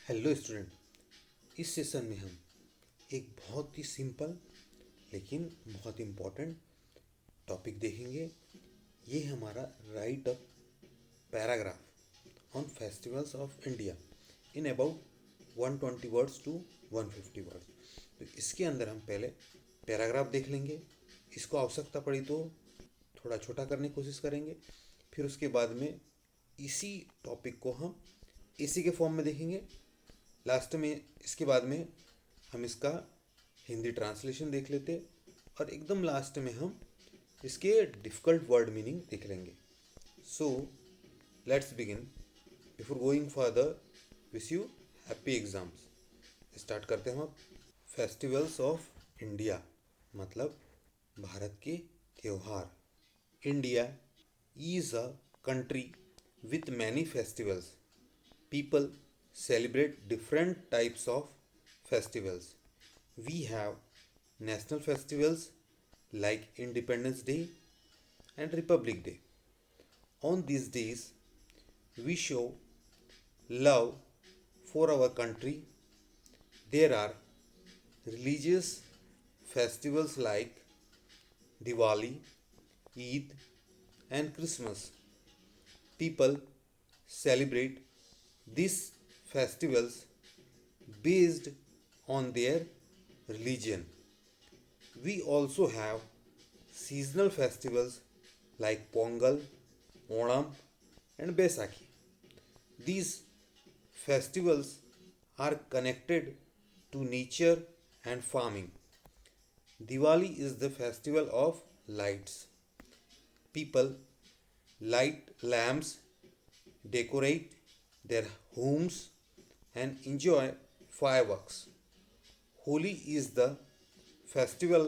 Hello student. इस session में हम एक बहुत ही सिंपल लेकिन बहुत इम्पोर्टेंट टॉपिक देखेंगे। ये हमारा write a paragraph on festivals of India in about 120 words to 150 words. तो इसके अंदर हम पहले पैराग्राफ देख लेंगे। इसको आवश्यकता पड़ी तो थोड़ा छोटा करने की कोशिश करेंगे। फिर उसके बाद में इसी टॉपिक को हम इसी के फॉर्म में देखेंगे। लास्ट में इसके बाद में हम इसका हिंदी ट्रांसलेशन देख लेते और एकदम लास्ट में हम इसके डिफ़िकल्ट वर्ड मीनिंग देख लेंगे। So let's begin. Before going further, wish you happy exams. Start करते हैं हम। फेस्टिवल्स ऑफ इंडिया मतलब भारत के त्यौहार। India is a country with many festivals. People celebrate different types of festivals. We have national festivals like Independence Day and Republic Day. On these days, we show love for our country. There are religious festivals like Diwali, Eid, and Christmas. People celebrate these festivals based on their religion. We also have seasonal festivals like Pongal, Onam, and Baisakhi. These festivals are connected to nature and farming. Diwali is the festival of lights. People light lamps, decorate their homes, and enjoy fireworks. Holi is the festival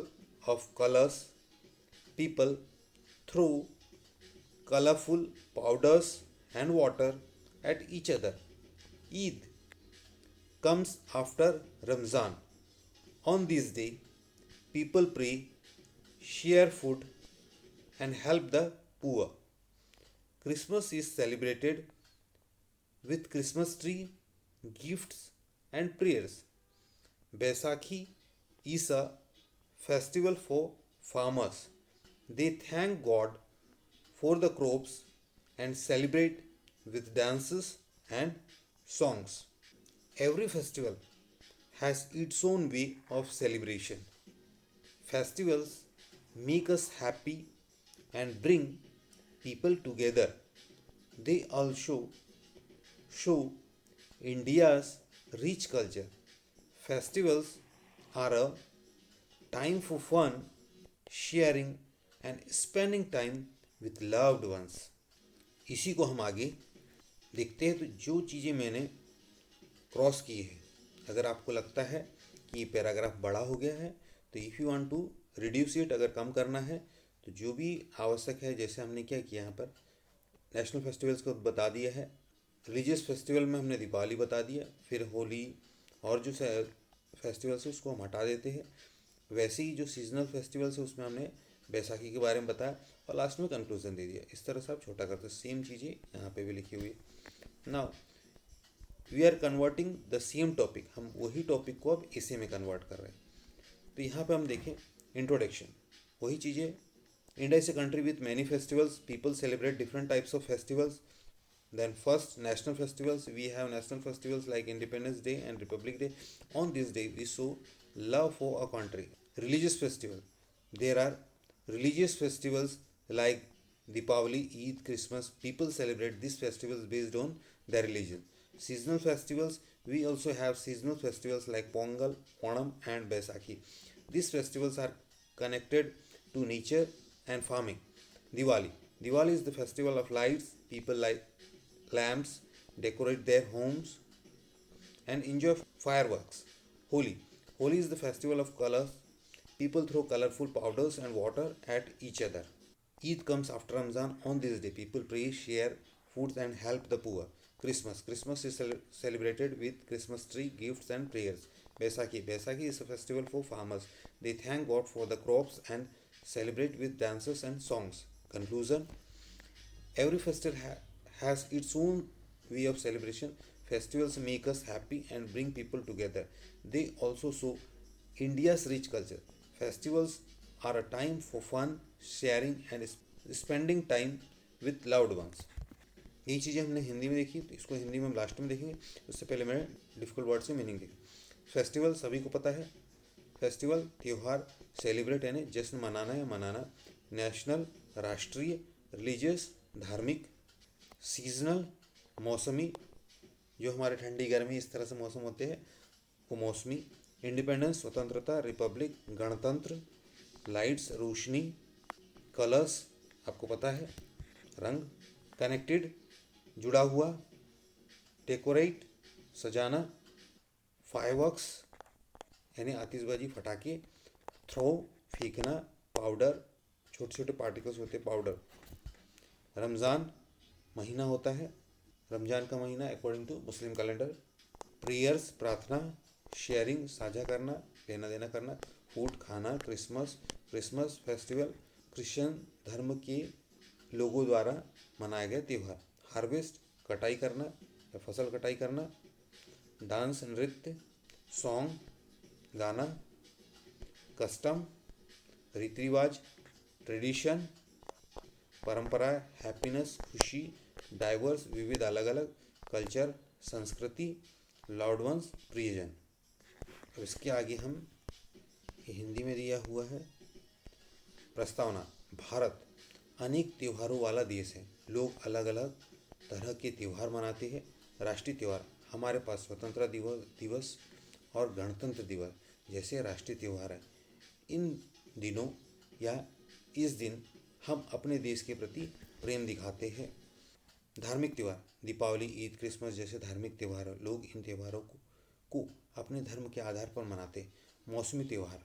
of colors. People throw colorful powders and water at each other. Eid comes after Ramzan. On this day, people pray, share food, and help the poor. Christmas is celebrated with Christmas tree, gifts, and prayers. Baisakhi is a festival for farmers. They thank God for the crops and celebrate with dances and songs. Every festival has its own way of celebration. Festivals make us happy and bring people together. They also show India's rich culture. Festivals are a time for fun, sharing, and spending time with loved ones. इसी को हम आगे देखते हैं। तो जो चीज़ें मैंने क्रॉस की है, अगर आपको लगता है कि ये पैराग्राफ बड़ा हो गया है तो if you want to reduce it, अगर कम करना है तो जो भी आवश्यक है, जैसे हमने क्या किया यहाँ पर नेशनल फेस्टिवल्स को बता दिया है। रिलीजियस फेस्टिवल में हमने दीपावली बता दिया, फिर होली और जो फेस्टिवल्स है उसको हम हटा देते हैं। वैसे ही जो सीजनल फेस्टिवल्स है उसमें हमने बैसाखी के बारे में बताया और लास्ट में कंक्लूजन दे दिया। इस तरह से आप छोटा करते, सेम चीज़ें यहाँ पे भी लिखी हुई है। Now we are converting the same topic, हम वही टॉपिक को अब इसे में कन्वर्ट कर रहे हैं। तो यहाँ पे हम देखें इंट्रोडक्शन, वही चीज़ें। India is a country with many festivals, people celebrate different types of festivals. Then first, national festivals. We have national festivals like Independence Day and Republic Day. On this day, we show love for our country. Religious festival. There are religious festivals like Deepavali, Eid, Christmas. People celebrate these festivals based on their religion. Seasonal festivals. We also have seasonal festivals like Pongal, Onam, and Baisakhi. These festivals are connected to nature and farming. Diwali. Diwali is the festival of lights. People light lamps, decorate their homes, and enjoy fireworks. Holi. Holi is the festival of colors. People throw colorful powders and water at each other. Eid comes after Ramzan. On this day, people pray, share foods, and help the poor. Christmas. Christmas is celebrated with Christmas tree, gifts, and prayers. Baisakhi. Baisakhi is a festival for farmers. They thank God for the crops and celebrate with dances and songs. Conclusion. Every festival has its own way of celebration. Festivals make us happy and bring people together. They also show India's rich culture. Festivals are a time for fun, sharing, and spending time with loved ones. यही चीज़ें हमने हिंदी में देखी, तो इसको हिंदी में हम last में देखेंगे। उससे पहले मैं डिफिकल्ट वर्ड से मीनिंग देखी। फेस्टिवल सभी को पता है, फेस्टिवल त्यौहार, सेलिब्रेट यानी जश्न मनाना या मनाना, नेशनल राष्ट्रीय, रिलीजियस धार्मिक, सीजनल मौसमी, जो हमारे ठंडी गर्मी इस तरह से मौसम होते हैं वो मौसमी, इंडिपेंडेंस स्वतंत्रता, रिपब्लिक गणतंत्र, लाइट्स रोशनी, कलर्स आपको पता है रंग, कनेक्टेड जुड़ा हुआ, डेकोरेट सजाना, फायरवर्क्स यानी आतिशबाजी फटाके, थ्रो फेंकना, पाउडर छोटे छोटे पार्टिकल्स होते हैं पाउडर, रमज़ान महीना होता है, रमज़ान का महीना according to Muslim calendar, prayers प्रार्थना, शेयरिंग साझा करना लेना देना करना, फूड खाना, क्रिसमस क्रिसमस फेस्टिवल क्रिश्चियन धर्म के लोगों द्वारा मनाया गया त्यौहार, हार्वेस्ट कटाई करना या फसल कटाई करना, डांस नृत्य, सॉन्ग गाना, कस्टम रीति रिवाज, ट्रेडिशन परंपरा, हैप्पीनेस खुशी, डाइवर्स विविध अलग अलग, कल्चर संस्कृति, लाउड वंस प्रियजन। अब इसके आगे हम हिंदी में दिया हुआ है प्रस्तावना। भारत अनेक त्योहारों वाला देश है, लोग अलग अलग तरह के त्यौहार मनाते हैं। राष्ट्रीय त्यौहार हमारे पास स्वतंत्रता दिवस और गणतंत्र दिवस जैसे राष्ट्रीय त्यौहार है। इन दिनों या इस दिन हम अपने देश के प्रति प्रेम दिखाते हैं। धार्मिक त्यौहार दीपावली, ईद, क्रिसमस जैसे धार्मिक त्यौहार लोग इन त्योहारों को अपने धर्म के आधार पर मनाते हैं। मौसमी त्यौहार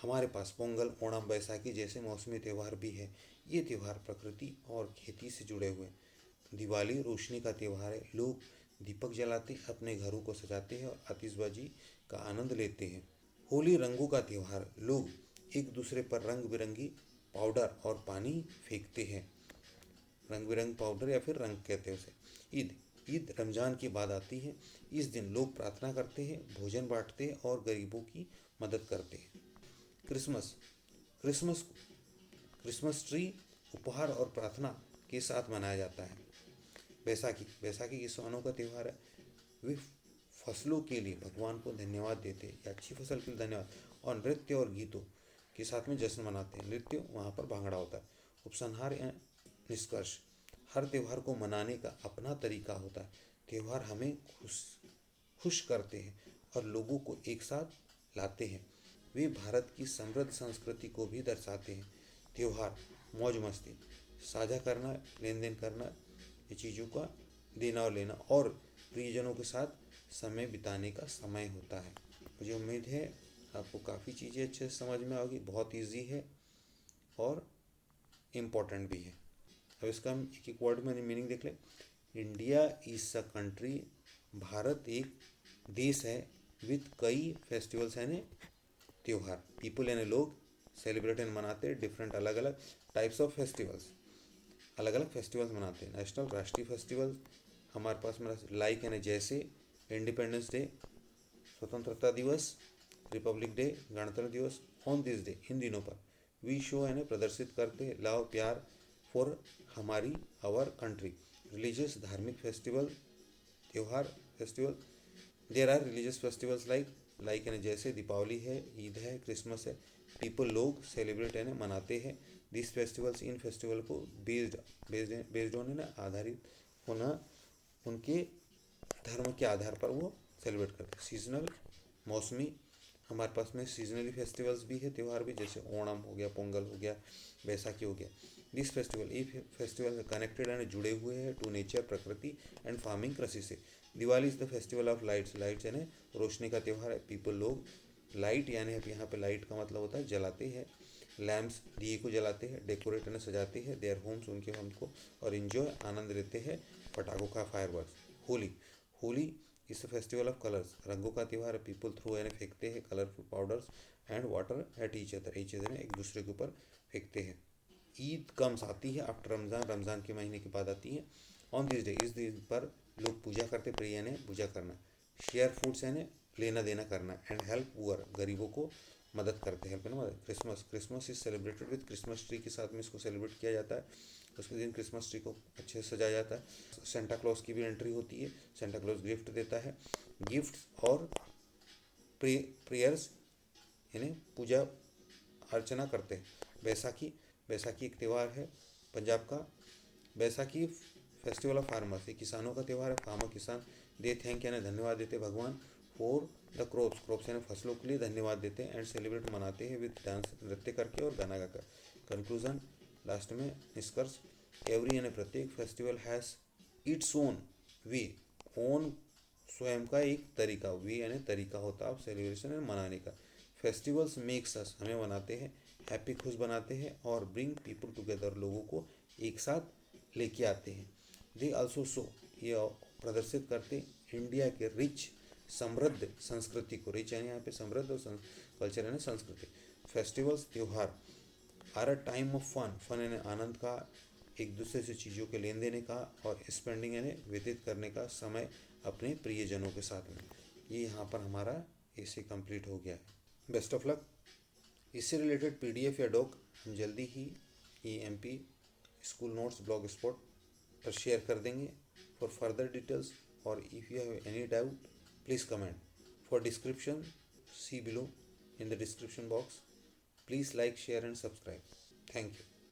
हमारे पास पोंगल, ओणम, बैसाखी जैसे मौसमी त्यौहार भी है। ये त्यौहार प्रकृति और खेती से जुड़े हुए हैं। दिवाली रोशनी का त्यौहार है, लोग दीपक जलाते, अपने घरों को सजाते हैं और आतिशबाजी का आनंद लेते हैं। होली रंगों का त्यौहार, लोग एक दूसरे पर रंग बिरंगी पाउडर और पानी फेंकते हैं। रंग बिरंग पाउडर या फिर रंग कहते हैं उसे। ईद रमज़ान के बाद आती है। इस दिन लोग प्रार्थना करते हैं, भोजन बांटते हैं और गरीबों की मदद करते हैं। क्रिसमस क्रिसमस क्रिसमस ट्री उपहार और प्रार्थना के साथ मनाया जाता है। बैसाखी किसानों का त्यौहार है। वे फसलों के लिए भगवान को धन्यवाद देते हैं या अच्छी फसल के लिए धन्यवाद, और नृत्य और गीतों के साथ में जश्न मनाते हैं। नृत्य वहाँ पर भांगड़ा होता है। उपसंहार या निष्कर्ष, हर त्यौहार को मनाने का अपना तरीका होता है। त्यौहार हमें खुश करते हैं और लोगों को एक साथ लाते हैं। वे भारत की समृद्ध संस्कृति को भी दर्शाते हैं। त्यौहार मौज मस्ती, साझा करना, लेन देन करना, ये चीज़ों का देना और लेना और प्रियजनों के साथ समय बिताने का समय होता है। मुझे उम्मीद है आपको काफ़ी चीज़ें अच्छे से समझ में आएगी। बहुत इजी है और इम्पोर्टेंट भी है। अब इसका हम एक एक वर्ड में मीनिंग देख लें। India is a country, Bharat एक देश है विद कई फेस्टिवल्स यानी त्यौहार। पीपल यानी लोग, सेलिब्रेट एंड मनाते हैं डिफरेंट अलग अलग टाइप्स ऑफ फेस्टिवल्स, अलग अलग फेस्टिवल्स मनाते हैं। नेशनल राष्ट्रीय फेस्टिवल हमारे पास में लाइक यानी जैसे इंडिपेंडेंस डे स्वतंत्रता दिवस, रिपब्लिक डे गणतंत्र दिवस। ऑन दिस डे इन दिनों पर वी शो यानी प्रदर्शित करते लव प्यार फॉर हमारी आवर कंट्री। रिलीजियस धार्मिक फेस्टिवल त्यौहार festival. There are religious festivals like यानी जैसे दीपावली है, ईद है, क्रिसमस है। पीपल लोग सेलिब्रेट यानी मनाते हैं। दिस फेस्टिवल्स इन फेस्टिवल को बेस्ड ऑन ना आधारित होना, उनके धर्म के आधार पर वो सेलिब्रेट करते हैं। सीजनल मौसमी हमारे पास में सीजनली फेस्टिवल्स भी है, त्यौहार भी, जैसे ओणम हो गया, पोंगल हो गया, बैसाखी हो गया। दिस फेस्टिवल ये फेस्टिवल कनेक्टेड यानी जुड़े हुए हैं टू नेचर प्रकृति एंड फार्मिंग कृषि से। Diwali is the festival of lights यानी रोशनी का त्यौहार है। पीपल लोग लाइट यानी यहाँ पे लाइट का मतलब होता है जलाते हैं। लैम्प्स दिए को जलाते हैं। डेकोरेट यानी सजाते हैं देयर होम्स उनके होम को, और इन्जॉय आनंद लेते हैं पटाखों का फायरवर्क्स। होली इस फेस्टिवल ऑफ कलर्स रंगों का त्यौहार है। पीपल थ्रू यानी फेंकते हैं colourful powders and water at each other एक दूसरे के ऊपर फेंकते हैं। ईद कम्स आती है आफ्टर रमज़ान के महीने के बाद आती है। ऑन दिस डे इस दिन पर लोग पूजा करते, प्रे यानी पूजा करना, शेयर फूड्स यानी लेना देना करना, एंड हेल्प पुअर गरीबों को मदद करते, हेल्प है ना मदद। Christmas, Christmas is celebrated with Christmas tree के साथ में इसको सेलिब्रेट किया जाता है। उसके दिन क्रिसमस ट्री को अच्छे से सजाया जाता है। सेंटा क्लॉज की भी एंट्री होती है, सेंटा क्लॉज गिफ्ट देता है, गिफ्ट और प्रेयर्स यानी पूजा अर्चना करते हैं। बैसाखी, बैसाखी एक त्यौहार है पंजाब का। बैसाखी फेस्टिवल ऑफ फार्मर्स, ये किसानों का त्यौहार है। फार्मर, किसान दे थैंक यानी धन्यवाद देते भगवान फॉर द क्रॉप्स, क्रॉप्स यानी फसलों के लिए धन्यवाद देते हैं, एंड सेलिब्रेट मनाते हैं विद डांस, नृत्य करके और गाना गाकर। कंक्लूजन, लास्ट में निष्कर्ष, एवरी यानी प्रत्येक festival has its own way, own स्वयं का एक तरीका, वे यानी तरीका होता है सेलिब्रेशन में मनाने का। फेस्टिवल्स मेक्स अस, हमें बनाते हैं हैप्पी, खुश बनाते हैं, और ब्रिंग पीपल टुगेदर, लोगों को एक साथ लेके आते हैं। दे आल्सो शो, ये प्रदर्शित करते इंडिया के रिच समृद्ध संस्कृति को, रिच यानी यहाँ पे समृद्ध और कल्चर यानी संस्कृति। फेस्टिवल्स त्यौहार are a time of fun, fun यानी आनंद का, एक दूसरे से चीज़ों के लेन देने का, और स्पेंडिंग यानी व्यतीत करने का समय अपने प्रियजनों के साथ में। ये यहाँ पर हमारा ऐसे कंप्लीट हो गया है। Best of luck. इससे रिलेटेड पीडीएफ या डॉक हम जल्दी ही EMP school notes blogspot पर शेयर कर देंगे। फॉर फर्दर डिटेल्स और if you have any doubt please comment. For description see below in the description box. Please like, share and subscribe. Thank you.